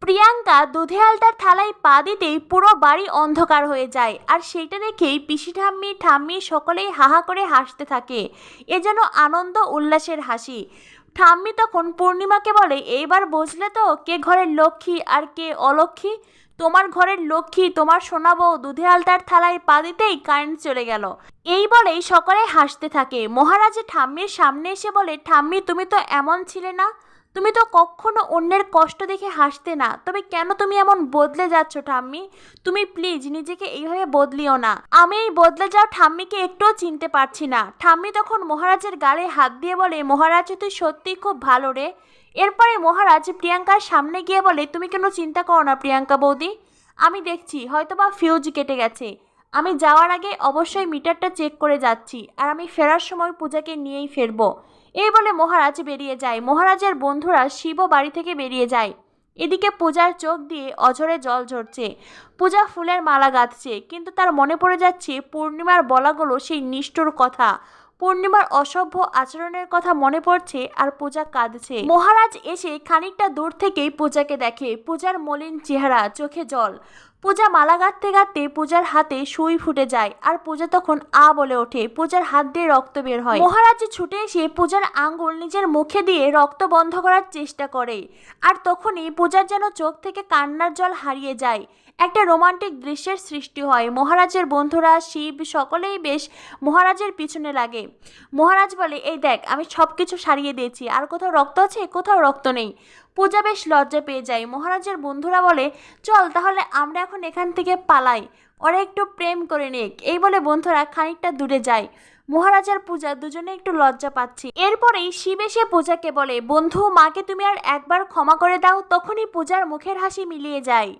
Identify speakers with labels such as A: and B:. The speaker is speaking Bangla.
A: প্রিয়াঙ্কা দুধে আলতার থালায় পা দিতেই পুরো বাড়ি অন্ধকার হয়ে যায়। আর সেইটা দেখেই পিসি ঠাম্মি ঠাম্মি সকলেই হাহা করে হাসতে থাকে। এ যেন আনন্দ উল্লাসের হাসি। ঠাম্মি তখন পূর্ণিমাকে বলে, এইবার বুঝলে তো কে ঘরের লক্ষ্মী আর কে অলক্ষ্মী। তোমার ঘরের লক্ষ্মী তোমার সোনা বউ দুধে আলতার থালায় পা দিতেই কারেন্ট চলে গেল। এই বলেই সকলে হাসতে থাকে। মহারাজ ঠাম্মির সামনে এসে বলে, ঠাম্মি তুমি তো এমন ছিলে না, তুমি তো কখনো অন্যের কষ্ট দেখে হাসতে না, তবে কেন তুমি এমন বদলে যাচ্ছ ঠাম্মি? তুমি প্লিজ নিজেকে এইভাবে বদলিও না। আমি এই বদলে যাও ঠাম্মিকে একটুও চিনতে পারছি না। ঠাম্মি তখন মহারাজের গালে হাত দিয়ে বলে, মহারাজ তুই সত্যিই খুব ভালো রে। এরপরে মহারাজ প্রিয়াঙ্কার সামনে গিয়ে বলে, তুমি কেন চিন্তা করো না প্রিয়াঙ্কা বৌদি, আমি দেখছি হয়তোবা ফিউজ কেটে গেছে। আমি যাওয়ার আগে অবশ্যই মিটারটা চেক করে যাচ্ছি, আর আমি ফেরার সময় পূজাকে নিয়েই ফিরবো। এই বলে মহারাজ বেরিয়ে যায়। মহারাজের বন্ধুরা শিবও বাড়ি থেকে বেরিয়ে যায়। এদিকে পূজার চোখ দিয়ে অঝরে জল ঝরছে। পূজা ফুলের মালা গাঁথছে, কিন্তু তার মনে পড়ে যাচ্ছে পূর্ণিমার বলাগুলো সেই নিষ্ঠুর কথা। পূর্ণিমার অসভ্য আচরণের কথা মনে পড়ছে, আর পূজা কাঁদছে। মহারাজ এসে খানিকটা দূর থেকেই পূজাকে দেখে। পূজার মলিন চেহারা, চোখে জল। পূজা মালা গাঁথতে গাঁথতে পূজার হাতে সুই ফুটে যায়, আর পূজা তখন আ বলে ওঠে। পূজার হাত দিয়ে রক্ত বের হয়। মহারাজ ছুটে এসে পূজার আঙ্গুল নিজের মুখে দিয়ে রক্ত বন্ধ করার চেষ্টা করে, আর তখনই পূজার যেন চোখ থেকে কান্নার জল হারিয়ে যায়। একটা রোমান্টিক দৃশ্যের সৃষ্টি হয়। মহারাজের বন্ধুরা শিব সকলেই বেশ মহারাজের পিছনে লাগে। মহারাজ বলে, এই দেখ আমি সব কিছু সারিয়ে দিয়েছি, আর কোথাও রক্ত আছে? কোথাও রক্ত নেই। পূজা বেশ লজ্জা পেয়ে যায়। মহারাজের বন্ধুরা বলে, চল তাহলে আমরা এখন এখান থেকে পালাই, ওরা একটু প্রেম করে নিক। এই বলে বন্ধুরা খানিকটা দূরে যায়। মহারাজ আর পূজা দুজনে একটু লজ্জা পাচ্ছে। এরপরেই শিব এসে পূজাকে বলে, বন্ধু মাকে তুমি আর একবার ক্ষমা করে দাও। তখনই পূজার মুখের হাসি মিলিয়ে যায়।